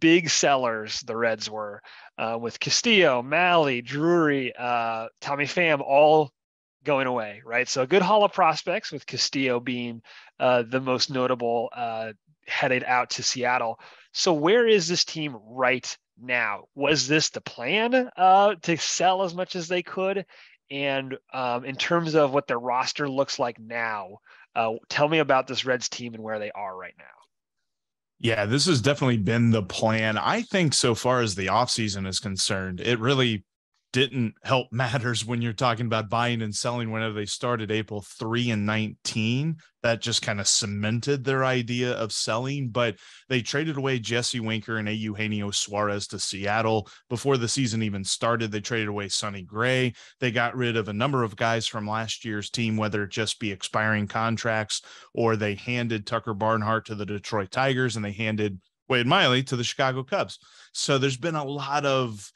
big sellers, the Reds were, with Castillo, Malley, Drury, Tommy Pham, all going away, right? So a good haul of prospects, with Castillo being the most notable, headed out to Seattle. So where is this team right now? Was this the plan, to sell as much as they could? And in terms of what their roster looks like now, tell me about this Reds team and where they are right now. Yeah, this has definitely been the plan. I think so far as the offseason is concerned, it really didn't help matters when you're talking about buying and selling whenever they started April 3 and 19. That just kind of cemented their idea of selling. But they traded away Jesse Winker and Eugenio Suarez to Seattle before the season even started. They traded away Sonny Gray. They got rid of a number of guys from last year's team, whether it just be expiring contracts, or they handed Tucker Barnhart to the Detroit Tigers and they handed Wade Miley to the Chicago Cubs. So there's been a lot of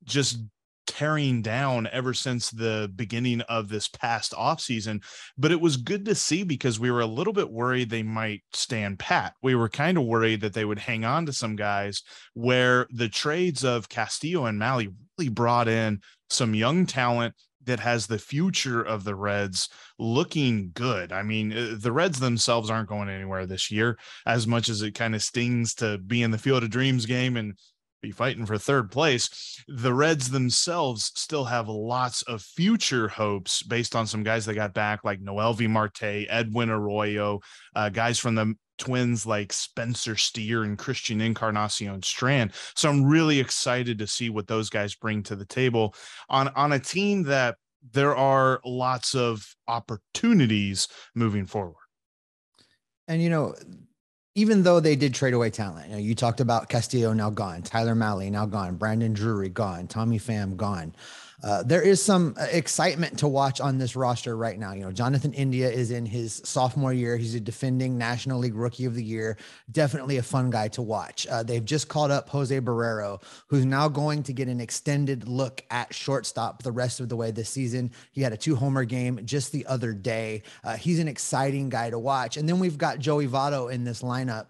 just tearing down ever since the beginning of this past offseason. But it was good to see, because we were a little bit worried they might stand pat. We were kind of worried that they would hang on to some guys, where the trades of Castillo and Malley really brought in some young talent that has the future of the Reds looking good. I mean, the Reds themselves aren't going anywhere this year, as much as it kind of stings to be in the Field of Dreams game and be fighting for third place. The Reds themselves still have lots of future hopes based on some guys they got back, like Noelvi Marte, Edwin Arroyo, guys from the Twins like Spencer Steer and Christian Encarnacion Strand. So I'm really excited to see what those guys bring to the table on a team that there are lots of opportunities moving forward. And, even though they did trade away talent, you talked about Castillo now gone, Tyler Malley now gone, Brandon Drury gone, Tommy Pham gone. There is some excitement to watch on this roster right now. Jonathan India is in his sophomore year. He's a defending National League Rookie of the Year. Definitely a fun guy to watch. They've just called up Jose Barrero, who's now going to get an extended look at shortstop the rest of the way this season. He had a 2-homer game just the other day. He's an exciting guy to watch. And then we've got Joey Votto in this lineup,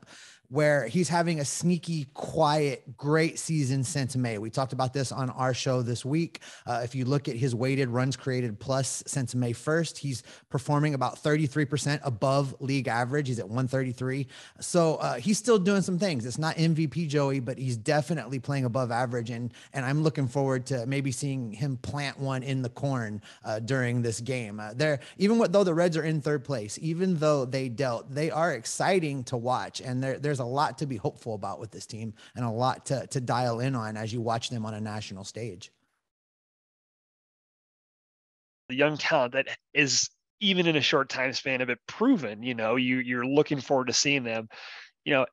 where he's having a sneaky, quiet, great season since May. We talked about this on our show this week. If you look at his weighted runs created plus since May 1st, he's performing about 33% above league average. He's at 133. So he's still doing some things. It's not MVP Joey, but he's definitely playing above average. And I'm looking forward to maybe seeing him plant one in the corn during this game. Though the Reds are in third place, even though they dealt, they are exciting to watch. And there's a lot to be hopeful about with this team, and a lot to dial in on as you watch them on a national stage. The young talent that is, even in a short time span, a bit proven, you're looking forward to seeing them.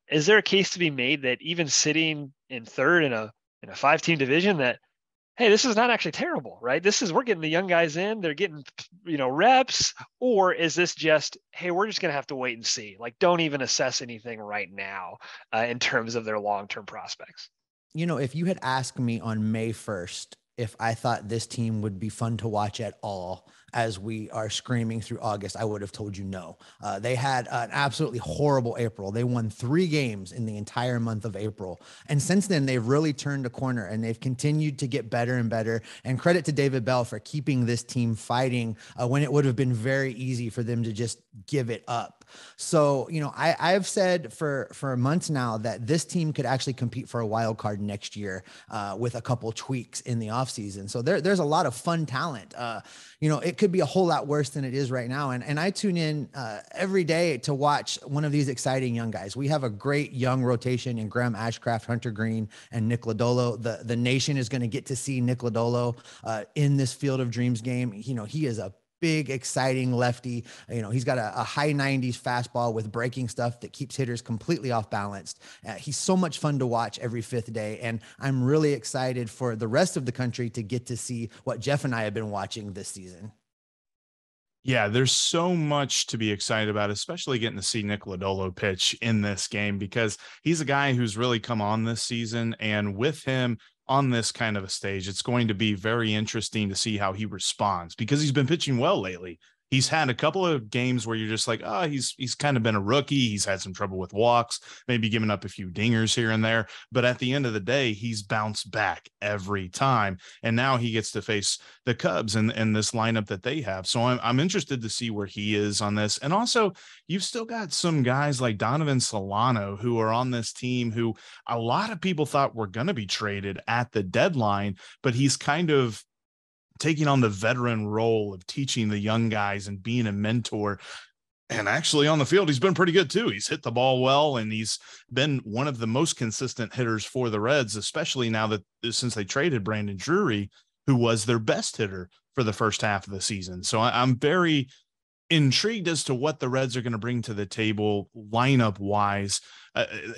Is there a case to be made that even sitting in third in a 5-team division, that, hey, this is not actually terrible, right? We're getting the young guys in, they're getting, reps, or is this just, hey, we're just going to have to wait and see? Like, don't even assess anything right now in terms of their long-term prospects. If you had asked me on May 1st if I thought this team would be fun to watch at all as we are screaming through August, I would have told you no. They had an absolutely horrible April. They won 3 games in the entire month of April. And since then, they've really turned a corner, and they've continued to get better and better. And credit to David Bell for keeping this team fighting when it would have been very easy for them to just give it up. So, I've said for months now that this team could actually compete for a wild card next year with a couple tweaks in the offseason. So there's a lot of fun talent. It could be a whole lot worse than it is right now. And I tune in every day to watch one of these exciting young guys. We have a great young rotation in Graham Ashcraft, Hunter Green, and Nick Lodolo. The nation is going to get to see Nick Lodolo in this Field of Dreams game. He is a big, exciting lefty. He's got a high 90s fastball with breaking stuff that keeps hitters completely off balance. He's so much fun to watch every 5th day. And I'm really excited for the rest of the country to get to see what Jeff and I have been watching this season. Yeah, there's so much to be excited about, especially getting to see Nick Lodolo pitch in this game, because he's a guy who's really come on this season. And with him on this kind of a stage, it's going to be very interesting to see how he responds, because he's been pitching well lately. He's had a couple of games where you're just like, oh, he's kind of been a rookie. He's had some trouble with walks, maybe giving up a few dingers here and there. But at the end of the day, he's bounced back every time. And now he gets to face the Cubs and this lineup that they have. So I'm interested to see where he is on this. And also, you've still got some guys like Donovan Solano who are on this team who a lot of people thought were going to be traded at the deadline, but he's kind of taking on the veteran role of teaching the young guys and being a mentor. And actually on the field, he's been pretty good too. He's hit the ball well, and he's been one of the most consistent hitters for the Reds, especially now that since they traded Brandon Drury, who was their best hitter for the first half of the season. So I'm very intrigued as to what the Reds are going to bring to the table lineup wise.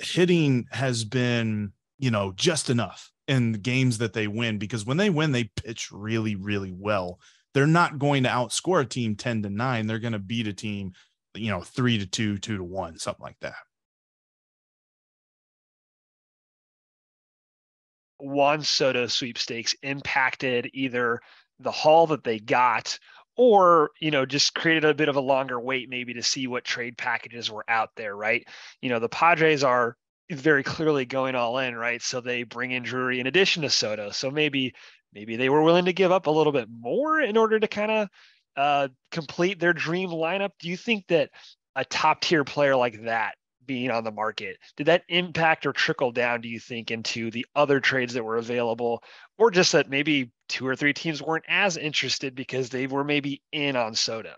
Hitting has been, just enough in the games that they win, because when they win, they pitch really, really well. They're not going to outscore a team 10-9. They're going to beat a team, 3-2, 2-1, something like that. Juan Soto sweepstakes impacted either the haul that they got or, just created a bit of a longer wait maybe to see what trade packages were out there, right? The Padres are very clearly going all in, right? So they bring in Drury in addition to Soto. So maybe they were willing to give up a little bit more in order to kind of complete their dream lineup. Do you think that a top tier player like that being on the market, did that impact or trickle down, do you think, into the other trades that were available, or just that maybe 2 or 3 teams weren't as interested because they were maybe in on Soto?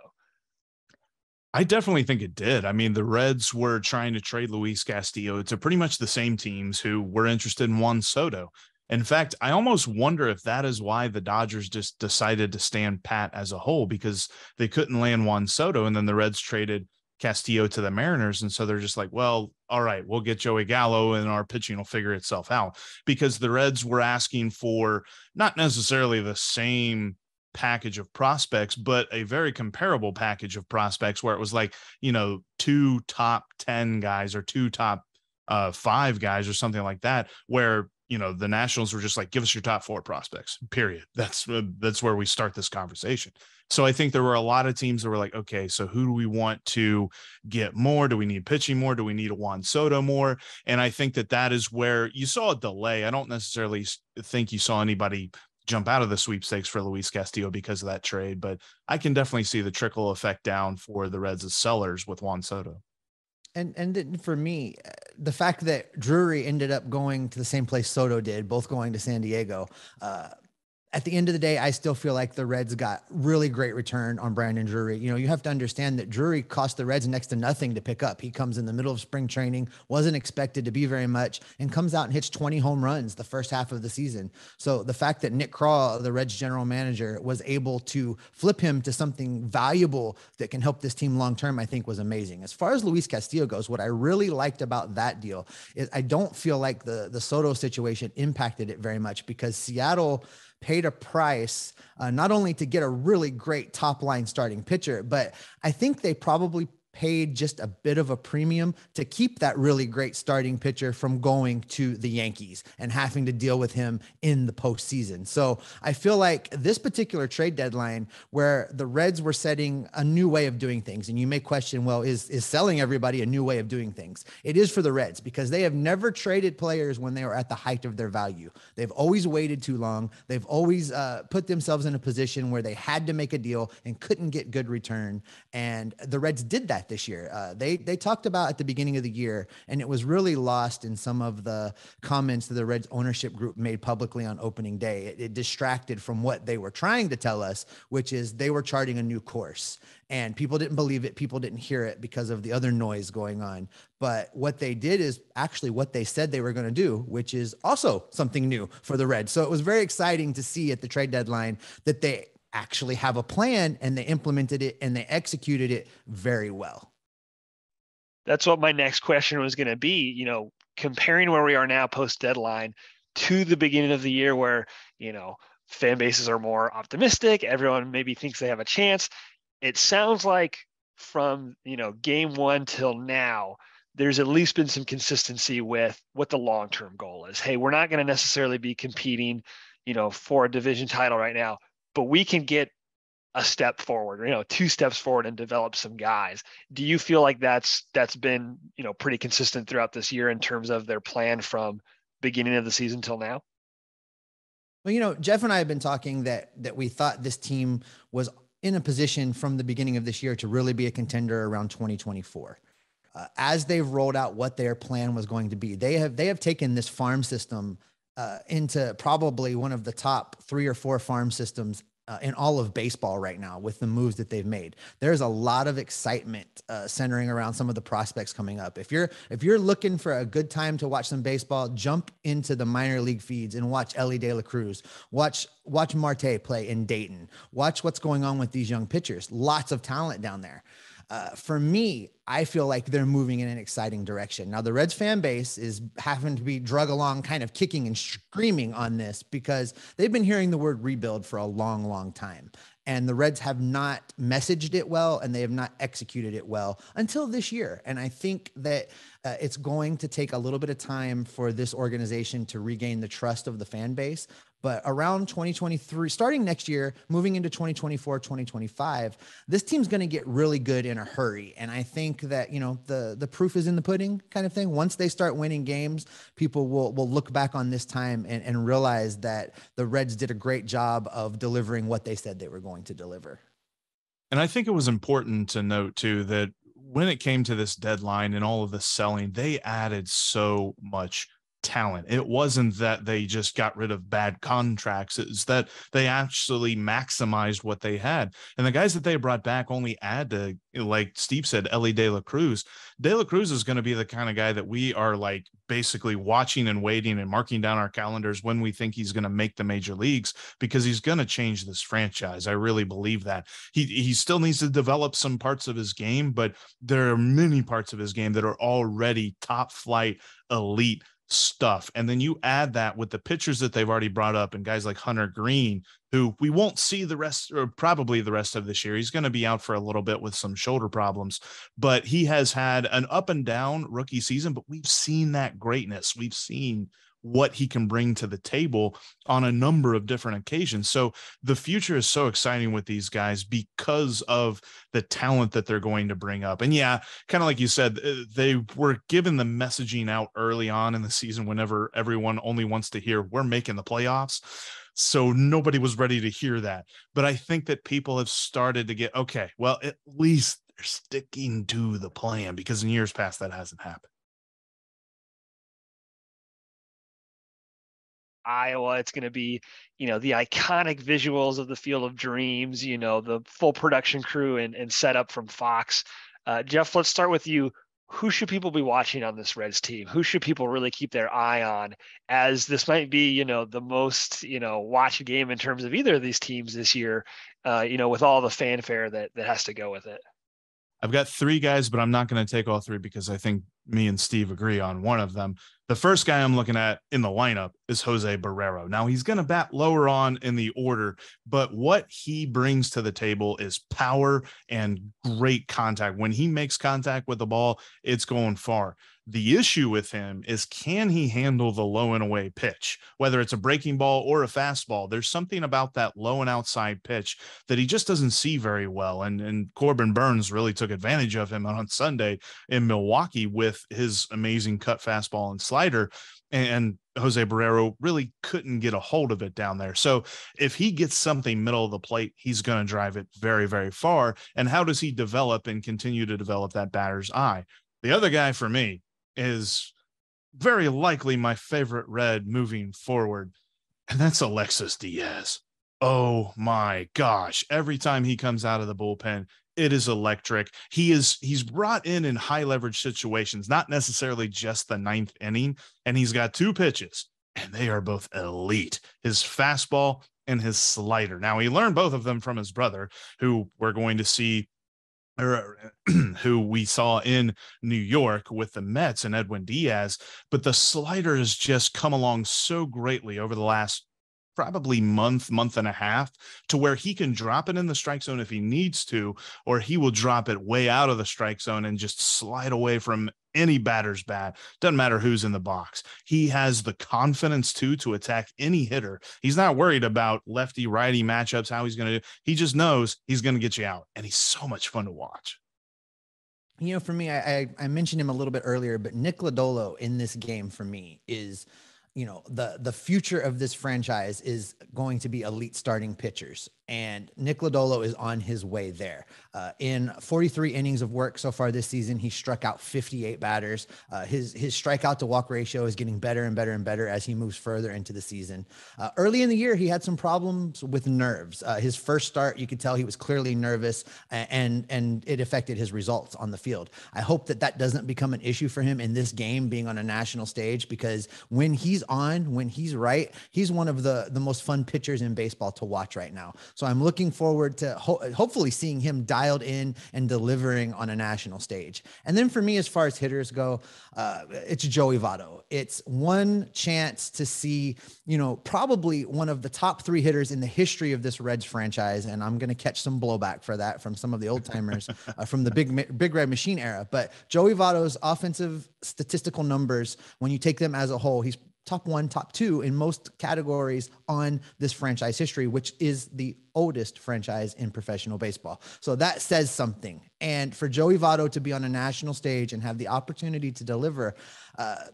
I definitely think it did. I mean, the Reds were trying to trade Luis Castillo to pretty much the same teams who were interested in Juan Soto. In fact, I almost wonder if that is why the Dodgers just decided to stand pat as a whole, because they couldn't land Juan Soto, and then the Reds traded Castillo to the Mariners. And so they're just like, well, all right, we'll get Joey Gallo and our pitching will figure itself out, because the Reds were asking for not necessarily the same package of prospects, but a very comparable package of prospects where it was like, 2 top 10 guys or 2 top 5 guys or something like that, where, the Nationals were just like, give us your top 4 prospects, period. That's where we start this conversation. So I think there were a lot of teams that were like, okay, so who do we want to get more? Do we need pitching more? Do we need a Juan Soto more? And I think that is where you saw a delay. I don't necessarily think you saw anybody jump out of the sweepstakes for Luis Castillo because of that trade, but I can definitely see the trickle effect down for the Reds as sellers with Juan Soto. And then for me, the fact that Drury ended up going to the same place Soto did, both going to San Diego, at the end of the day, I still feel like the Reds got really great return on Brandon Drury. You have to understand that Drury cost the Reds next to nothing to pick up. He comes in the middle of spring training, wasn't expected to be very much, and comes out and hits 20 home runs the first half of the season. So the fact that Nick Krall, the Reds general manager, was able to flip him to something valuable that can help this team long-term, I think was amazing. As far as Luis Castillo goes, what I really liked about that deal is I don't feel like the Soto situation impacted it very much, because Seattle paid a price, not only to get a really great top line starting pitcher, but I think they probably paid just a bit of a premium to keep that really great starting pitcher from going to the Yankees and having to deal with him in the postseason. So I feel like this particular trade deadline, where the Reds were setting a new way of doing things, and you may question, well, is selling everybody a new way of doing things? It is for the Reds, because they have never traded players when they were at the height of their value. They've always waited too long. They've always put themselves in a position where they had to make a deal and couldn't get good return. And the Reds did that this year. They talked about at the beginning of the year, and it was really lost in some of the comments that the Reds ownership group made publicly on opening day. It distracted from what they were trying to tell us, which is they were charting a new course, and people didn't believe it. People didn't hear it because of the other noise going on. But what they did is actually what they said they were going to do, which is also something new for the Reds. So it was very exciting to see at the trade deadline that they actually have a plan, and they implemented it and they executed it very well. That's what my next question was going to be, comparing where we are now post deadline to the beginning of the year, where, fan bases are more optimistic. Everyone maybe thinks they have a chance. It sounds like from, game 1 till now, there's at least been some consistency with what the long-term goal is. Hey, we're not going to necessarily be competing, for a division title right now, but we can get a step forward, or, 2 steps forward and develop some guys. Do you feel like that's been, pretty consistent throughout this year in terms of their plan from beginning of the season till now? Well, Jeff and I have been talking that we thought this team was in a position from the beginning of this year to really be a contender around 2024. As they've rolled out what their plan was going to be, they have taken this farm system into probably one of the top 3 or 4 farm systems in all of baseball right now with the moves that they've made. There's a lot of excitement centering around some of the prospects coming up. If you're looking for a good time to watch some baseball, jump into the minor league feeds and watch Elly De La Cruz, watch Marte play in Dayton, watch what's going on with these young pitchers. Lots of talent down there. For me, I feel like they're moving in an exciting direction. Now, the Reds fan base is having to be drug along, kind of kicking and screaming on this because they've been hearing the word rebuild for a long, long time. And the Reds have not messaged it well, and they have not executed it well until this year. And I think that it's going to take a little bit of time for this organization to regain the trust of the fan base. But around 2023, starting next year, moving into 2024, 2025, this team's going to get really good in a hurry. And I think that, the proof is in the pudding kind of thing. Once they start winning games, people will look back on this time and realize that the Reds did a great job of delivering what they said they were going to deliver. And I think it was important to note, too, that when it came to this deadline and all of the selling, they added so much talent. It wasn't that they just got rid of bad contracts. It's that they actually maximized what they had. And the guys that they brought back only add to, like Steve said, Elly De La Cruz. De La Cruz is going to be the kind of guy that we are like basically watching and waiting and marking down our calendars when we think he's going to make the major leagues, because he's going to change this franchise. I really believe that. He still needs to develop some parts of his game, but there are many parts of his game that are already top flight, elite stuff. And then you add that with the pitchers that they've already brought up and guys like Hunter Green, who we won't see the rest, or probably the rest of this year. He's going to be out for a little bit with some shoulder problems, but he has had an up and down rookie season, but we've seen that greatness. We've seen what he can bring to the table on a number of different occasions. So the future is so exciting with these guys because of the talent that they're going to bring up. And yeah, kind of like you said, they were given the messaging out early on in the season whenever everyone only wants to hear we're making the playoffs. So nobody was ready to hear that. But I think that people have started to get, okay, well, at least they're sticking to the plan, because in years past that hasn't happened. Iowa, it's going to be, the iconic visuals of the Field of Dreams, the full production crew and setup from Fox. Jeff, let's start with you. Who should people be watching on this Reds team? Who should people really keep their eye on, as this might be, the most, watched game in terms of either of these teams this year, with all the fanfare that has to go with it? I've got 3 guys, but I'm not going to take all 3 because I think me and Steve agree on one of them. The first guy I'm looking at in the lineup is Jose Barrero. Now, he's going to bat lower on in the order, but what he brings to the table is power and great contact. When he makes contact with the ball, it's going far. The issue with him is, can he handle the low and away pitch? Whether it's a breaking ball or a fastball, there's something about that low and outside pitch that he just doesn't see very well. And Corbin Burns really took advantage of him on Sunday in Milwaukee with his amazing cut fastball and slider. And Jose Barrero really couldn't get a hold of it down there. So if he gets something middle of the plate, he's going to drive it very, very far. And how does he develop and continue to develop that batter's eye? The other guy for me is very likely my favorite Red moving forward, and that's Alexis Diaz. Oh my gosh. Every time he comes out of the bullpen, it is electric. He's brought in high leverage situations, not necessarily just the 9th inning, and he's got 2 pitches, and they are both elite. His fastball and his slider. Now, he learned both of them from his brother, who we're going to see, or who we saw in New York with the Mets and Edwin Diaz, but the slider has just come along so greatly over the last probably month and a half, to where he can drop it in the strike zone if he needs to, or he will drop it way out of the strike zone and just slide away from any batter's bat. Doesn't matter who's in the box. He has the confidence to attack any hitter. He's not worried about lefty righty matchups, how he's going to do. He just knows he's going to get you out, and he's so much fun to watch. You know, for me, I mentioned him a little bit earlier, but Nick Lodolo in this game for me is, you know, the future of this franchise is going to be elite starting pitchers. And Nick Lodolo is on his way there. In 43 innings of work so far this season, he struck out 58 batters. His strikeout to walk ratio is getting better and better and better as he moves further into the season. Early in the year, he had some problems with nerves. His first start, you could tell he was clearly nervous, and it affected his results on the field. I hope that doesn't become an issue for him in this game, being on a national stage, because when he's on, when he's right, he's one of the most fun pitchers in baseball to watch right now. So I'm looking forward to hopefully seeing him dialed in and delivering on a national stage. And then for me, as far as hitters go, it's Joey Votto. It's one chance to see, you know, probably one of the top 3 hitters in the history of this Reds franchise. And I'm going to catch some blowback for that from some of the old timers from the Big Red Machine era. But Joey Votto's offensive statistical numbers, when you take them as a whole, he's top 1, top 2 in most categories on this franchise history, which is the oldest franchise in professional baseball. So that says something. And for Joey Votto to be on a national stage and have the opportunity to deliver,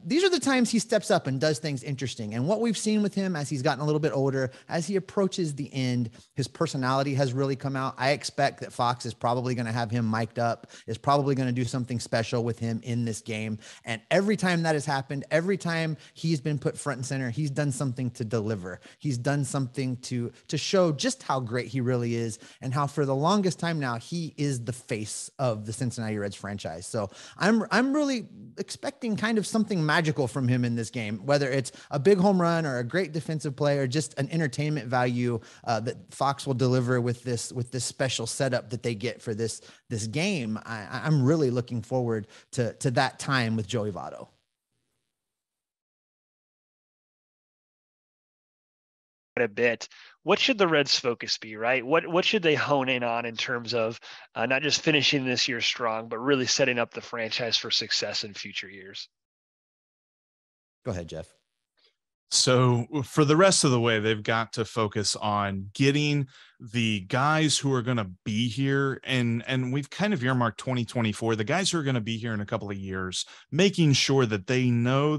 these are the times he steps up and does things interesting. And what we've seen with him as he's gotten a little bit older, as he approaches the end, his personality has really come out. I expect that Fox is probably going to have him mic'd up, is probably going to do something special with him in this game. And every time that has happened, every time he's been put front and center, he's done something to deliver. He's done something to show just how great he really is, and how for the longest time now he is the face of the Cincinnati Reds franchise. So I'm really expecting kind of something magical from him in this game, whether it's a big home run or a great defensive play or just an entertainment value that Fox will deliver with this special setup that they get for this game. I'm really looking forward to that time with Joey Votto. A bit. What should the Reds' focus be, right? What should they hone in on in terms of not just finishing this year strong, but really setting up the franchise for success in future years? Go ahead, Jeff. So for the rest of the way, they've got to focus on getting the guys who are going to be here. And we've kind of earmarked 2024, the guys who are going to be here in a couple of years, making sure that they know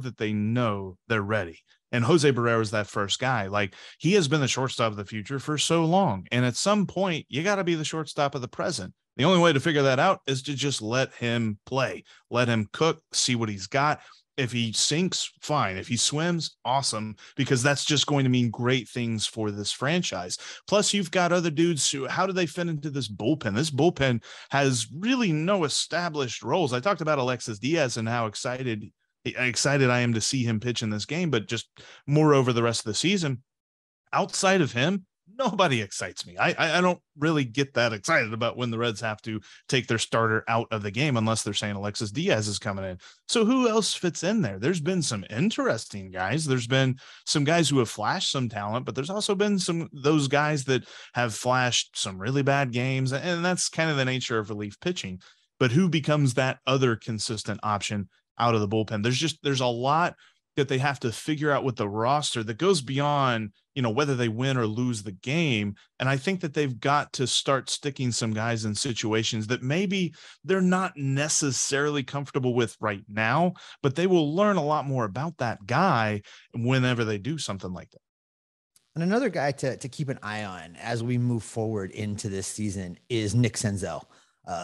they're ready. And Jose Barrero is that first guy. Like, he has been the shortstop of the future for so long. And at some point, you got to be the shortstop of the present. The only way to figure that out is to just let him play, let him cook, see what he's got. If he sinks, fine. If he swims, awesome, because that's just going to mean great things for this franchise. Plus, you've got other dudes who, how do they fit into this bullpen? This bullpen has really no established roles. I talked about Alexis Diaz and how excited I am to see him pitch in this game, but just more over the rest of the season. Outside of him, nobody excites me. I don't really get that excited about when the Reds have to take their starter out of the game, unless they're saying Alexis Diaz is coming in. So who else fits in there? There's been some interesting guys. There's been some guys who have flashed some talent, but there's also been those guys that have flashed some really bad games. And that's kind of the nature of relief pitching. But who becomes that other consistent option out of the bullpen? There's a lot that they have to figure out with the roster that goes beyond, whether they win or lose the game. And I think that they've got to start sticking some guys in situations that maybe they're not necessarily comfortable with right now, but they will learn a lot more about that guy whenever they do something like that. And another guy to keep an eye on as we move forward into this season is Nick Senzel.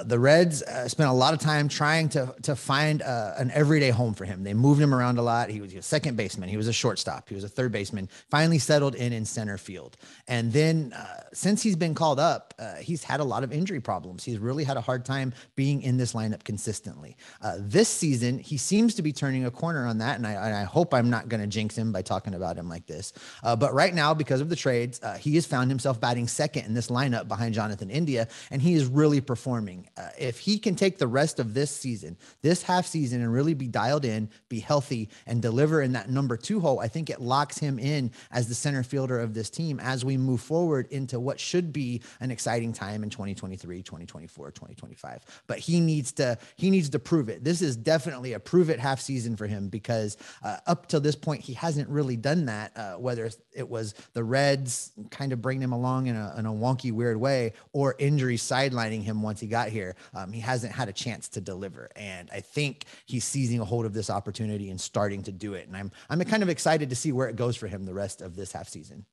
The Reds spent a lot of time trying to find an everyday home for him. They moved him around a lot. He was a second baseman. He was a shortstop. He was a third baseman, finally settled in center field. And then since he's been called up, he's had a lot of injury problems. He's really had a hard time being in this lineup consistently. This season, he seems to be turning a corner on that. And I hope I'm not going to jinx him by talking about him like this. But right now, because of the trades, he has found himself batting second in this lineup behind Jonathan India, and he is really performing. coming. If he can take the rest of this season, this half season, and really be dialed in, be healthy, and deliver in that number 2 hole, I think it locks him in as the center fielder of this team as we move forward into what should be an exciting time in 2023, 2024, 2025. But he needs to prove it. This is definitely a prove it half season for him, because up till this point, he hasn't really done that, whether it was the Reds kind of bringing him along in a wonky, weird way, or injury sidelining him once he got here. He hasn't had a chance to deliver. And I think he's seizing a hold of this opportunity and starting to do it. And I'm kind of excited to see where it goes for him the rest of this half season.